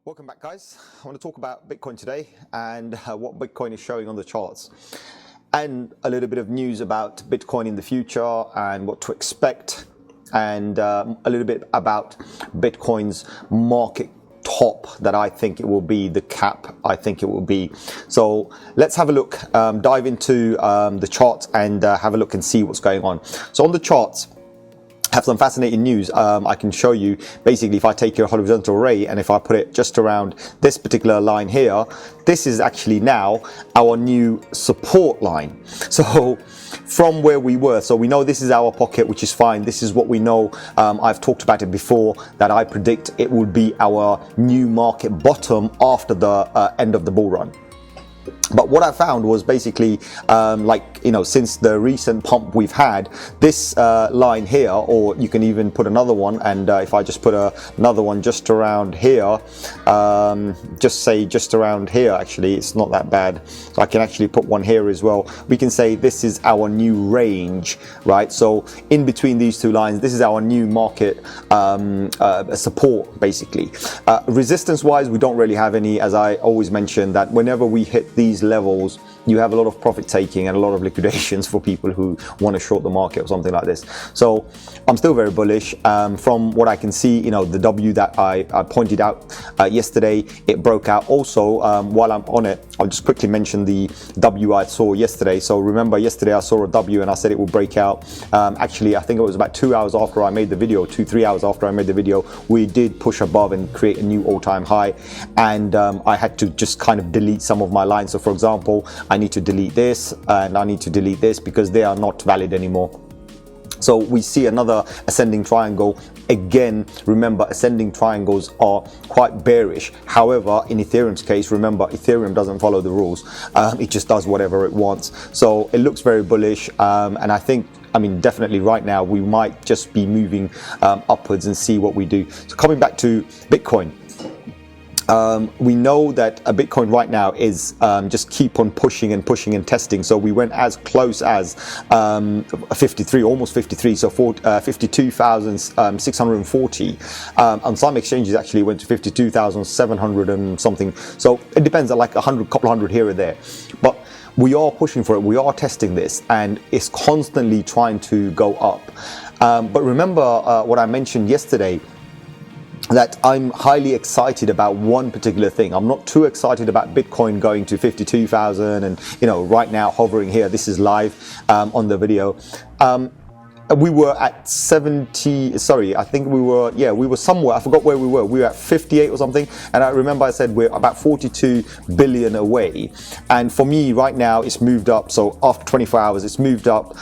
Welcome back, guys. I want to talk about Bitcoin today and what Bitcoin is showing on the charts, and a little bit of news about Bitcoin in the future and what to expect, and a little bit about Bitcoin's market top that I think it will be, the cap I think it will be. So let's have a look, dive into the charts and have a look and see what's going on. So on the charts, have some fascinating news. I can show you basically if I take your horizontal array and if I put it just around this particular line here, this is actually now our new support line. So from where we were, so we know this is our pocket, which is fine. This is what we know. I've talked about it before, that I predict it will be our new market bottom after the end of the bull run. But what I found was basically, since the recent pump we've had, this line here, or you can even put another one, and if I just put another one just around here, just around here, actually, it's not that bad. So I can actually put one here as well. We can say this is our new range, right? So in between these two lines, this is our new market support, basically. Resistance-wise, we don't really have any, as I always mention, that whenever we hit these levels, you have a lot of profit taking and a lot of liquidations for people who want to short the market or something like this. So I'm still very bullish. From what I can see, the W that I pointed out yesterday, it broke out. Also, while I'm on it, I'll just quickly mention the W I saw yesterday. So remember, yesterday I saw a W and I said it will break out. Actually, I think it was about 2 hours after I made the video, 2-3 hours after I made the video, we did push above and create a new all-time high. And I had to just kind of delete some of my lines. So for example, I need to delete this and I need to delete this because they are not valid anymore. So we see another ascending triangle. Again, remember, ascending triangles are quite bearish. However, in Ethereum's case, remember, Ethereum doesn't follow the rules. It just does whatever it wants. So it looks very bullish. And I think, definitely right now, we might just be moving upwards and see what we do. So coming back to Bitcoin. We know that a Bitcoin right now is just keep on pushing and pushing and testing. So we went as close as 53, almost 53, so 52,640. On some exchanges actually went to 52,700 and something. So it depends on like couple hundred here or there. But we are pushing for it. We are testing this and it's constantly trying to go up. But remember what I mentioned yesterday, that I'm highly excited about one particular thing. I'm not too excited about Bitcoin going to 52,000 and, right now hovering here. This is live on the video. We were at 70, I think we were somewhere, I forgot where we were. We were at 58 or something. And I remember I said we're about 42 billion away. And for me right now, it's moved up. So after 24 hours, it's moved up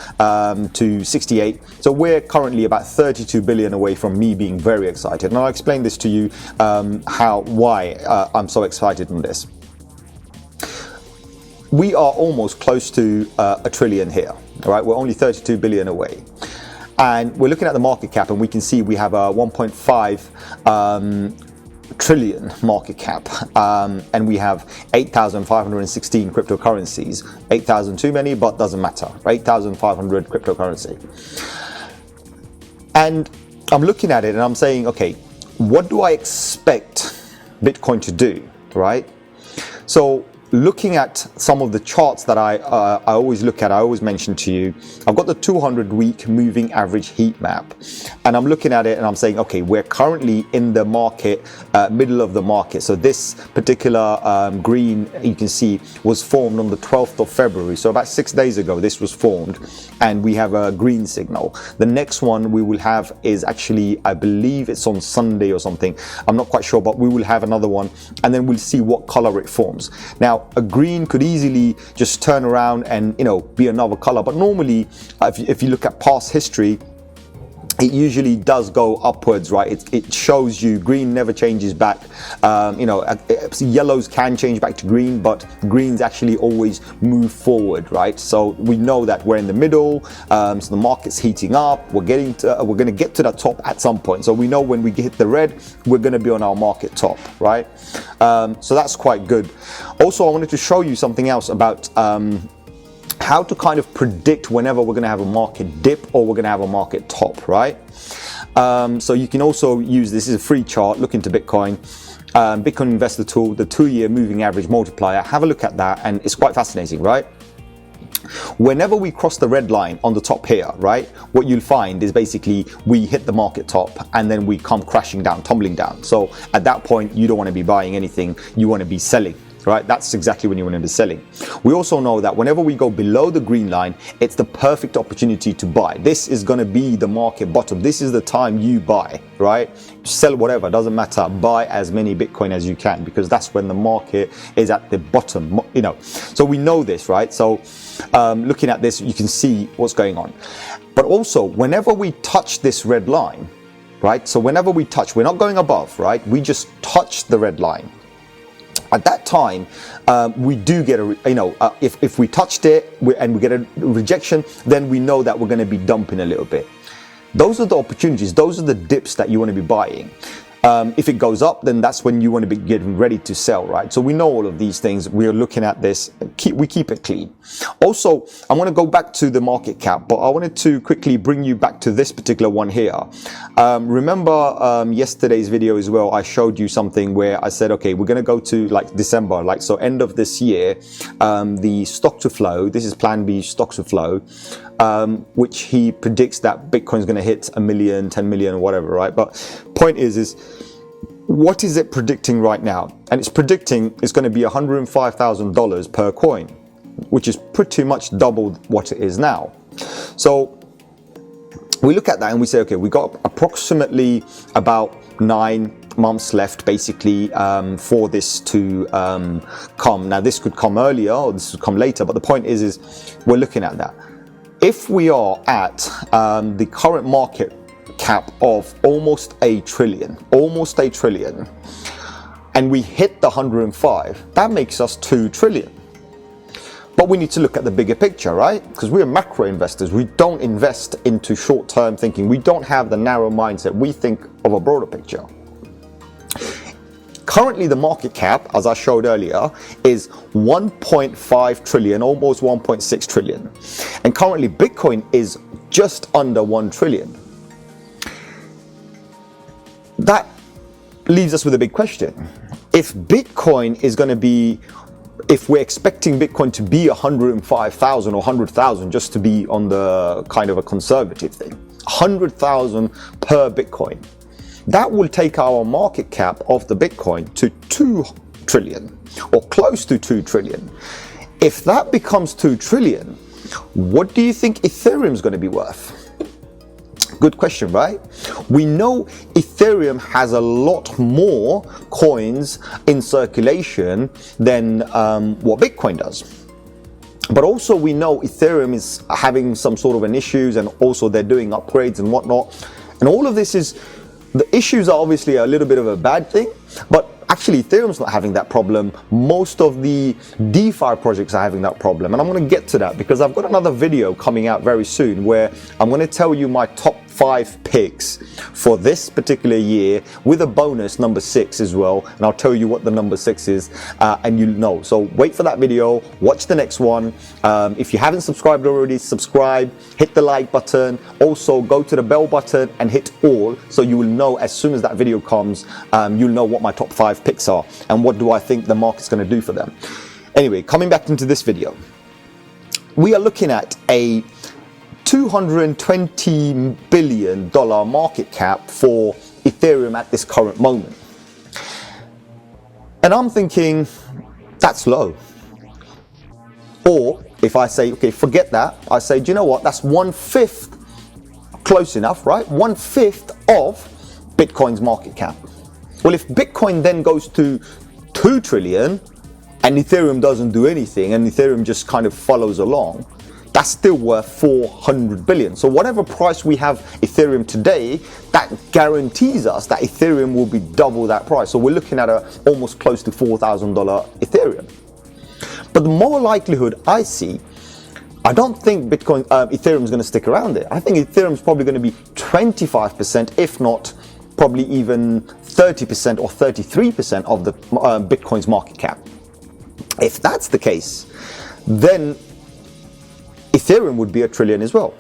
to 68. So we're currently about 32 billion away from me being very excited. And I'll explain this to you, why I'm so excited on this. We are almost close to a trillion here. All right, we're only 32 billion away. And we're looking at the market cap and we can see we have a 1.5 trillion market cap. And we have 8,516 cryptocurrencies. 8,000 too many, but doesn't matter. 8,500 cryptocurrency. And I'm looking at it and I'm saying, okay, what do I expect Bitcoin to do, right? So looking at some of the charts that I always look at, I always mention to you, I've got the 200-week moving average heat map. And I'm looking at it and I'm saying, okay, we're currently in the market, middle of the market. So this particular green, you can see, was formed on the 12th of February. So about 6 days ago, this was formed. And we have a green signal. The next one we will have is actually, I believe it's on Sunday or something. I'm not quite sure, but we will have another one. And then we'll see what color it forms. Now, a green could easily just turn around and be another color, but normally if you look at past history, it usually does go upwards, right? It shows you green never changes back. Yellows can change back to green, but greens actually always move forward, right? So we know that we're in the middle. So the market's heating up. We're going to get to the top at some point. So we know when we hit the red, we're going to be on our market top, right? So that's quite good. Also, I wanted to show you something else about how to kind of predict whenever we're going to have a market dip or we're going to have a market top, right? So you can also use this is a free chart. Look into Bitcoin. Bitcoin Investor Tool, the 2-year moving average multiplier. Have a look at that, and it's quite fascinating, right? Whenever we cross the red line on the top here, right, what you'll find is basically we hit the market top and then we come crashing down, tumbling down. So at that point, you don't want to be buying anything, you want to be selling. Right, that's exactly when you want to be selling. We also know that whenever we go below the green line, it's the perfect opportunity to buy. This is going to be the market bottom. This is the time you buy, right? Sell whatever, doesn't matter. Buy as many Bitcoin as you can, because that's when the market is at the bottom, you know. So we know this, right? So looking at this, you can see what's going on. But also, whenever we touch this red line, right? So whenever we touch, we're not going above, right? We just touch the red line. At that time, we do get if we touched it and we get a rejection, then we know that we're going to be dumping a little bit. Those are the opportunities, those are the dips that you want to be buying. If it goes up, then that's when you want to be getting ready to sell, right? So we know all of these things. We are looking at this. We keep it clean. Also, I want to go back to the market cap, but I wanted to quickly bring you back to this particular one here. Remember yesterday's video as well, I showed you something where I said, okay, we're going to go to like December, like so end of this year, the stock to flow. This is plan B, stock to flow. Which he predicts that Bitcoin is going to hit 1 million, 10 million or whatever, right? But point is what is it predicting right now? And it's predicting it's going to be $105,000 per coin, which is pretty much double what it is now. So we look at that and we say, okay, we got approximately about 9 months left basically for this to come. Now this could come earlier or this could come later, but the point is we're looking at that. If we are at the current market cap of almost a trillion, and we hit the 105, that makes us 2 trillion. But we need to look at the bigger picture, right? Because we're macro investors. We don't invest into short-term thinking. We don't have the narrow mindset. We think of a broader picture. Currently, the market cap, as I showed earlier, is 1.5 trillion, almost 1.6 trillion. And currently, Bitcoin is just under 1 trillion. That leaves us with a big question. If Bitcoin is going to be, if we're expecting Bitcoin to be 105,000 or 100,000, just to be on the kind of a conservative thing, 100,000 per Bitcoin, that will take our market cap of the Bitcoin to 2 trillion or close to 2 trillion. If that becomes 2 trillion, what do you think Ethereum is going to be worth? Good question, right? We know Ethereum has a lot more coins in circulation than what Bitcoin does. But also we know Ethereum is having some sort of an issues, and also they're doing upgrades and whatnot. And all of this is, the issues are obviously a little bit of a bad thing, but actually Ethereum's not having that problem. Most of the DeFi projects are having that problem, and I'm going to get to that because I've got another video coming out very soon where I'm going to tell you my top 5 picks for this particular year with a bonus number 6 as well, and I'll tell you what the number 6 is and you'll know. So wait for that video, watch the next one. If you haven't subscribed already, subscribe, hit the like button, also go to the bell button and hit all, so you will know as soon as that video comes, you'll know what my top 5 picks are and what do I think the market's going to do for them. Anyway, coming back into this video, we are looking at a $220 billion market cap for Ethereum at this current moment. And I'm thinking that's low. Or if I say, okay, forget that, I say, do you know what, that's 1/5, close enough, right? 1/5 of Bitcoin's market cap. Well, if Bitcoin then goes to 2 trillion and Ethereum doesn't do anything and Ethereum just kind of follows along, that's still worth 400 billion. So whatever price we have Ethereum today, that guarantees us that Ethereum will be double that price. So we're looking at a almost close to $4,000 Ethereum. But the more likelihood I see, I don't think Ethereum is going to stick around there. I think Ethereum is probably going to be 25%, if not probably even 30% or 33% of the Bitcoin's market cap. If that's the case, then Ethereum would be 1 trillion as well.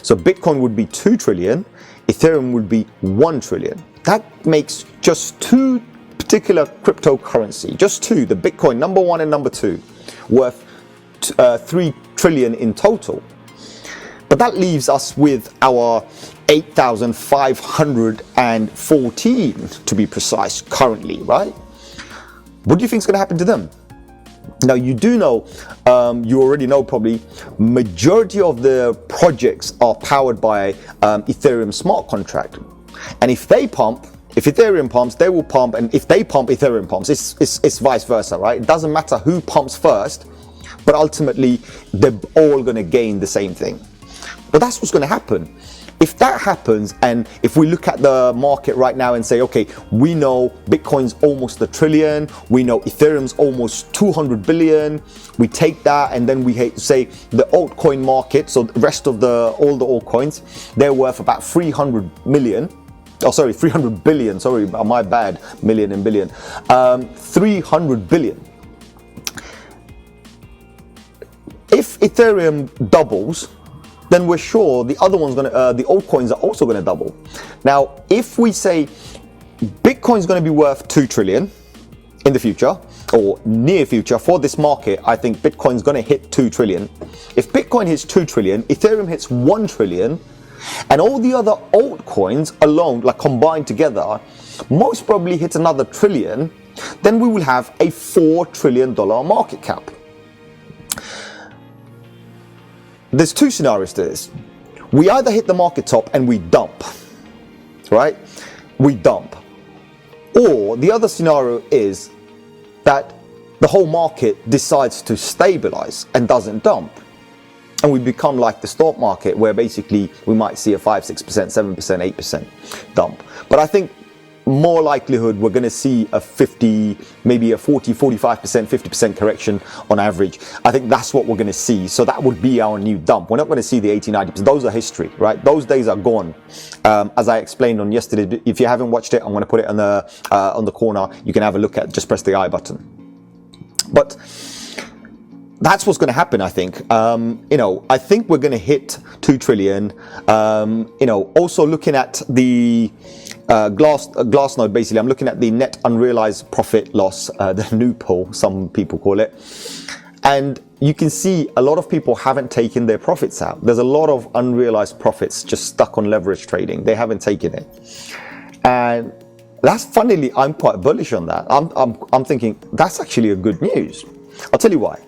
So Bitcoin would be 2 trillion, Ethereum would be 1 trillion. That makes just 2 particular cryptocurrency, just two, the Bitcoin number 1 and number 2, worth 3 trillion in total. But that leaves us with our 8,514 to be precise currently, right? What do you think is going to happen to them? Now, you do know, you already know probably, majority of the projects are powered by Ethereum smart contract. And if they pump, if Ethereum pumps, they will pump, and if they pump, Ethereum pumps. It's vice versa, right? It doesn't matter who pumps first, but ultimately they're all going to gain the same thing. But that's what's going to happen. If that happens, and if we look at the market right now and say, okay, we know Bitcoin's almost $1 trillion, we know Ethereum's almost 200 billion, we take that and then we say the altcoin market, so the rest of all the altcoins, they're worth about 300 billion, sorry, my bad, million and billion, 300 billion. If Ethereum doubles, then we're sure the other one's the altcoins are also gonna double. Now, if we say Bitcoin's gonna be worth 2 trillion in the future, or near future for this market, I think Bitcoin's gonna hit 2 trillion. If Bitcoin hits 2 trillion, Ethereum hits 1 trillion, and all the other altcoins alone, like combined together, most probably hit another trillion, then we will have a $4 trillion market cap. There's two scenarios to this. We either hit the market top and we dump, right? We dump. Or the other scenario is that the whole market decides to stabilize and doesn't dump. And we become like the stock market, where basically we might see a 5, 6%, 7%, 8% dump. But I think more likelihood we're going to see a 50, maybe a 40, 45%, 50% correction on average. I think that's what we're going to see. So that would be our new dump. We're not going to see the 80, 90%. Those are history, right? Those days are gone. As I explained on yesterday, if you haven't watched it, I'm going to put it on the corner. You can have a look at, just press the I button. But that's what's going to happen, I think. I think we're going to hit 2 trillion. Also looking at the Glassnode, basically, I'm looking at the net unrealized profit loss, the new pool, some people call it. And you can see a lot of people haven't taken their profits out. There's a lot of unrealized profits just stuck on leverage trading. They haven't taken it. And that's funnily, I'm quite bullish on that. I'm thinking that's actually a good news. I'll tell you why.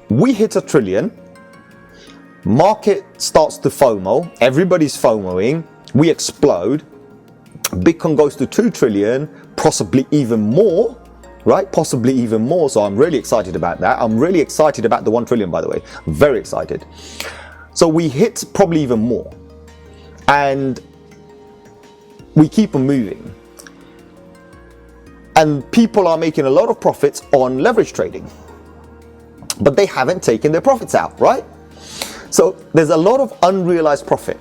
We hit 1 trillion, market starts to FOMO, everybody's FOMOing, we explode, Bitcoin goes to 2 trillion, possibly even more, right? Possibly even more. So I'm really excited about that. I'm really excited about the 1 trillion, by the way. I'm very excited. So we hit probably even more. And we keep on moving. And people are making a lot of profits on leverage trading. But they haven't taken their profits out, right? So there's a lot of unrealized profit.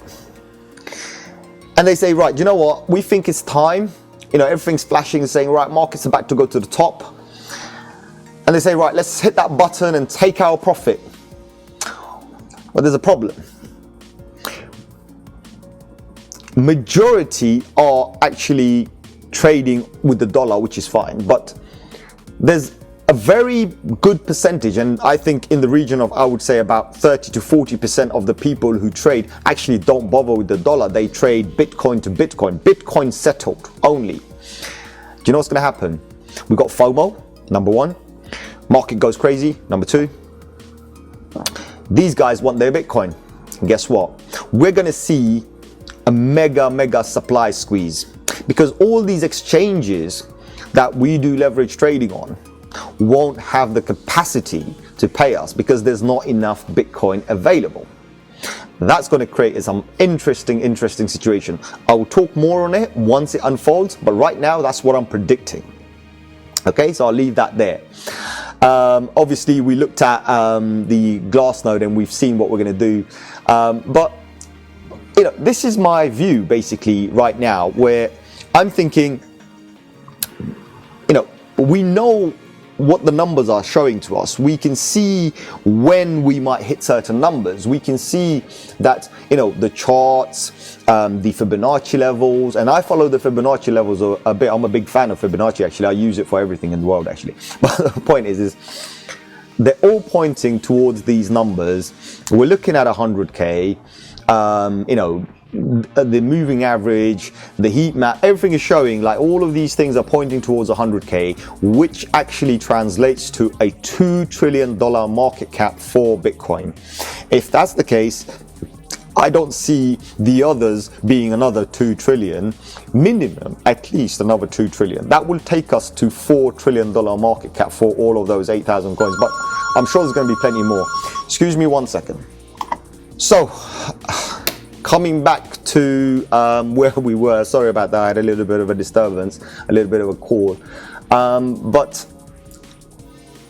And they say, right, you know what? We think it's time. Everything's flashing and saying, right, market's about to go to the top. And they say, right, let's hit that button and take our profit. Well, there's a problem. Majority are actually trading with the dollar, which is fine. But there's a very good percentage, and I think in the region of, I would say about 30 to 40% of the people who trade actually don't bother with the dollar. They trade Bitcoin to Bitcoin, Bitcoin settled only. Do you know what's going to happen? We've got FOMO, number one. Market goes crazy, number two. These guys want their Bitcoin. And guess what? We're going to see a mega supply squeeze, because all these exchanges that we do leverage trading on won't have the capacity to pay us because there's not enough Bitcoin available. That's going to create some interesting situation. I will talk more on it once it unfolds, but right now that's what I'm predicting. Okay, so I'll leave that there. Obviously we looked at the Glassnode and we've seen what we're going to do, but this is my view basically right now, where I'm thinking, we know what the numbers are showing to us. We can see when we might hit certain numbers. We can see that, you know, the charts, the Fibonacci levels, and I follow the Fibonacci levels a bit. I'm a big fan of Fibonacci, actually. I use it for everything in the world, actually. But the point is they're all pointing towards these numbers. We're looking at 100K, you know, the moving average, the heat map, everything is showing like all of these things are pointing towards 100K, which actually translates to a $2 trillion market cap for Bitcoin. If that's the case, I don't see the others being another 2 trillion, minimum, at least another 2 trillion. That will take us to $4 trillion market cap for all of those 8,000 coins, but I'm sure there's going to be plenty more. Excuse me 1 second. So, coming back to where we were, sorry about that, I had a little bit of a disturbance, a little bit of a call, but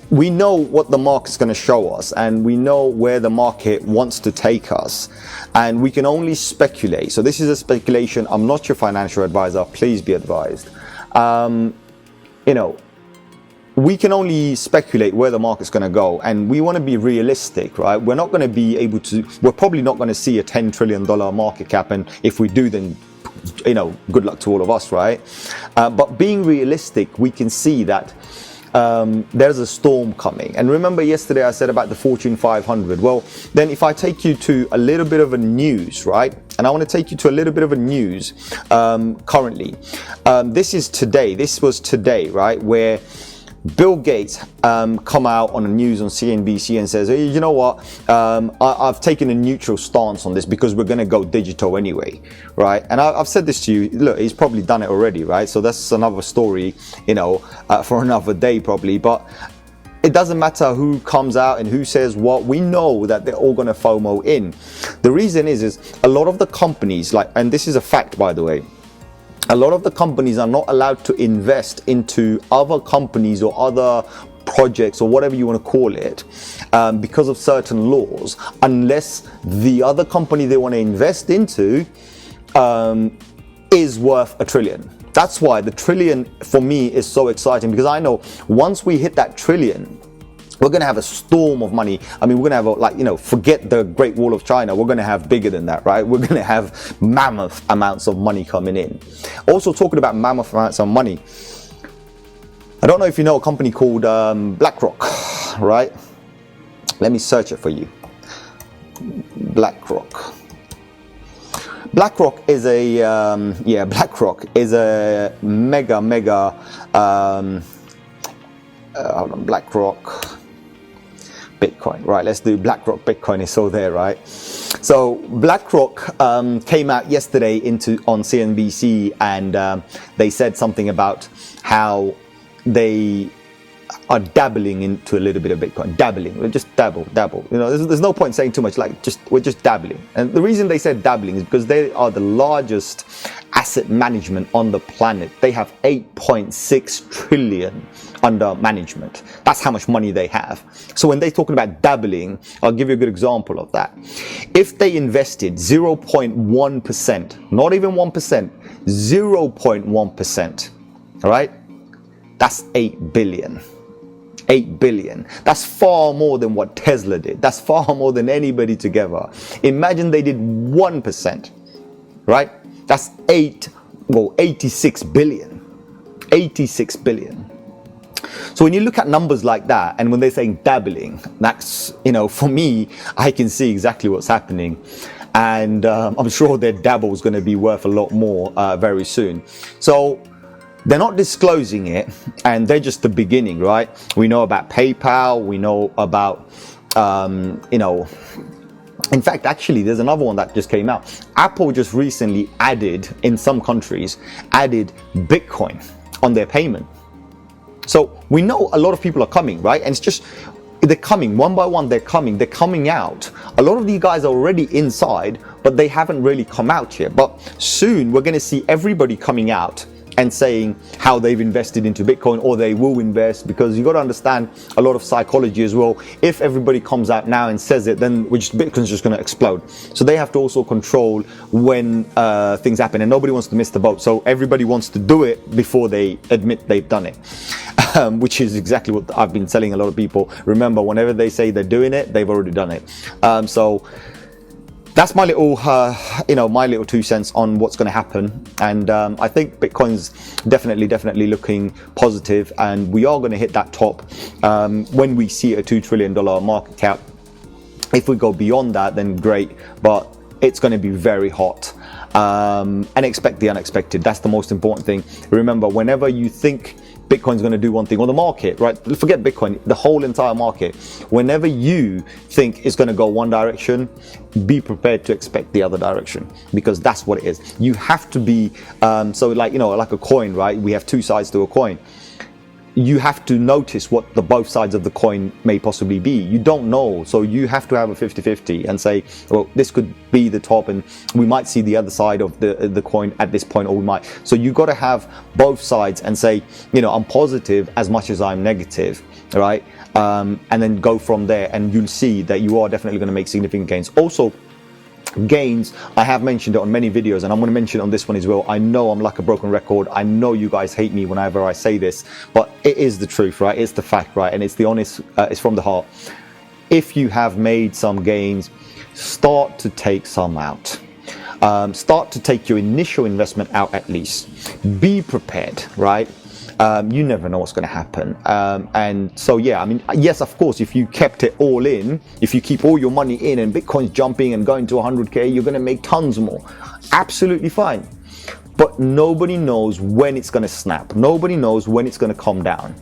we know what the market's going to show us, and we know where the market wants to take us, and we can only speculate. So this is a speculation. I'm not your financial advisor, please be advised. You know, we can only speculate where the market's going to go, and we want to be realistic, right? We're not going to be able to, we're probably not going to see a $10 trillion market cap, and if we do, then, you know, good luck to all of us, right? But being realistic, we can see that there's a storm coming. And remember yesterday I said about the Fortune 500. Well, then if I take you to a little bit of a news, right? And I want to take you to a little bit of a news currently. This is today. This was today, right? Where Bill Gates come out on the news on CNBC and says, hey, you know what, I've taken a neutral stance on this because we're going to go digital anyway, right? And I've said this to you, look, he's probably done it already, right? So that's another story, you know, for another day probably, but it doesn't matter who comes out and who says what, we know that they're all going to FOMO in. The reason is a lot of the companies, like, and this is a fact, by the way, a lot of the companies are not allowed to invest into other companies or other projects or whatever you want to call it because of certain laws, unless the other company they want to invest into is worth $1 trillion. That's why the trillion for me is so exciting, because I know once we hit that trillion, we're going to have a storm of money. I mean, we're going to have, like, you know, forget the Great Wall of China. We're going to have bigger than that, right? We're going to have mammoth amounts of money coming in. Also, talking about mammoth amounts of money, I don't know if you know a company called BlackRock, right? Let me search it for you. BlackRock. BlackRock is a, BlackRock is a mega, hold on, BlackRock. Bitcoin, right? Let's do BlackRock Bitcoin. It's all there, right? So BlackRock came out yesterday on CNBC, and they said something about how they are dabbling into a little bit of Bitcoin. Dabbling, just dabble. You know, there's no point saying too much. Like, we're just dabbling. And the reason they said dabbling is because they are the largest asset management on the planet. They have 8.6 trillion under management. That's how much money they have. So when they're talking about dabbling, I'll give you a good example of that. If they invested 0.1%, not even 1%, 0.1%, all right, that's 8 billion. 8 billion. That's far more than what Tesla did. That's far more than anybody together. Imagine they did 1%, right? That's 86 billion. 86 billion. So when you look at numbers like that, and when they're saying dabbling, that's, you know, for me, I can see exactly what's happening. And I'm sure their dabble is going to be worth a lot more very soon. So they're not disclosing it, and they're just the beginning, right? We know about PayPal. We know about, you know, in fact, actually, there's another one that just came out. Apple just recently added, in some countries, added Bitcoin on their payment. So we know a lot of people are coming, right? And it's just, they're coming one by one. They're coming out. A lot of these guys are already inside, but they haven't really come out yet. But soon we're going to see everybody coming out and saying how they've invested into Bitcoin or they will invest, because you got to understand a lot of psychology as well. If everybody comes out now and says it, then Bitcoin's just going to explode. So they have to also control when things happen, and nobody wants to miss the boat. So everybody wants to do it before they admit they've done it, which is exactly what I've been telling a lot of people. Remember, whenever they say they're doing it, they've already done it. So that's my little, my little 2 cents on what's going to happen. And I think Bitcoin's definitely looking positive, and we are going to hit that top when we see a $2 trillion market cap. If we go beyond that, then great, but it's going to be very hot. And expect the unexpected. That's the most important thing. Remember, whenever you think Bitcoin's going to do one thing, or the market, right? Forget Bitcoin, the whole entire market. Whenever you think it's going to go one direction, be prepared to expect the other direction, because that's what it is. You have to be, so like a coin, right? We have two sides to a coin. You have to notice what the both sides of the coin may possibly be. You don't know, so you have to have a 50-50 and say, well, this could be the top, and we might see the other side of the coin at this point, or we might. So you got to have both sides and say, I'm positive as much as I'm negative, right? And then go from there, and you'll see that you are definitely going to make significant gains. Also, gains, I have mentioned it on many videos, and I'm going to mention it on this one as well. I know I'm like a broken record. I know you guys hate me whenever I say this, but it is the truth, right? It's the fact, right? And it's the honest, it's from the heart. If you have made some gains, start to take some out. Start to take your initial investment out at least. Be prepared, right? You never know what's going to happen. And so, yeah, I mean, yes, of course, if you kept it all in, if you keep all your money in and Bitcoin's jumping and going to 100K, you're going to make tons more. Absolutely fine. But nobody knows when it's going to snap. Nobody knows when it's going to come down.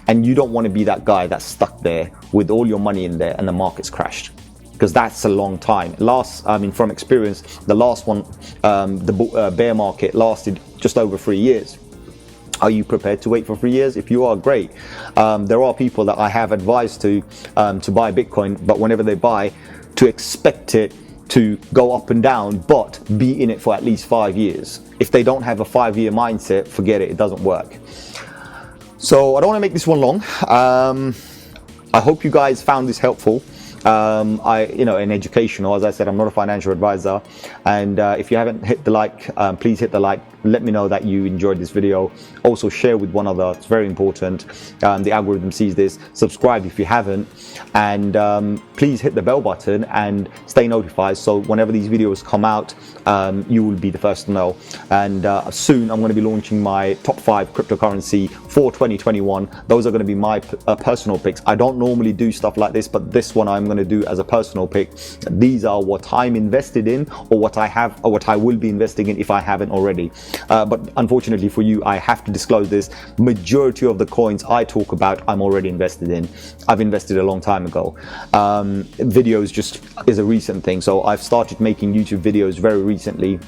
And you don't want to be that guy that's stuck there with all your money in there and the market's crashed, because that's a long time. From experience, the last one, the bear market lasted just over 3 years. Are you prepared to wait for 3 years? If you are, great. There are people that I have advised to buy Bitcoin, but whenever they buy, to expect it to go up and down, but be in it for at least 5 years. If they don't have a 5-year mindset, forget it, it doesn't work. So I don't want to make this one long. I hope you guys found this helpful. And educational. As I said, I'm not a financial advisor, and if you haven't hit the like, please hit the like. Let me know that you enjoyed this video. Also share with one other, it's very important. The algorithm sees this. Subscribe if you haven't, and please hit the bell button and stay notified, so whenever these videos come out, you will be the first to know. And soon I'm going to be launching my top 5 cryptocurrency for 2021. Those are going to be my personal picks. I don't normally do stuff like this, but this one I'm going to do as a personal pick. These are what I'm invested in, or what I have, or what I will be investing in if I haven't already. But unfortunately for you, I have to disclose this. Majority of the coins I talk about, I'm already invested in. I've invested a long time ago. Videos just is a recent thing. So I've started making YouTube videos very recently,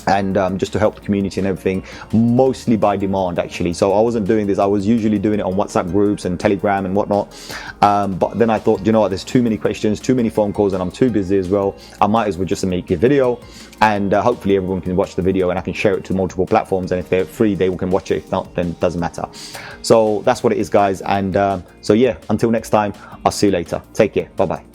and just to help the community and everything, mostly by demand actually. So I wasn't doing this, I was usually doing it on WhatsApp groups and Telegram and whatnot, but then I thought, you know what, there's too many questions, too many phone calls, and I'm too busy as well. I might as well just make a video, and hopefully everyone can watch the video, and I can share it to multiple platforms, and if they're free they can watch it. If not, then it doesn't matter. So that's what it is, guys. And so yeah, until next time, I'll see you later. Take care. Bye bye.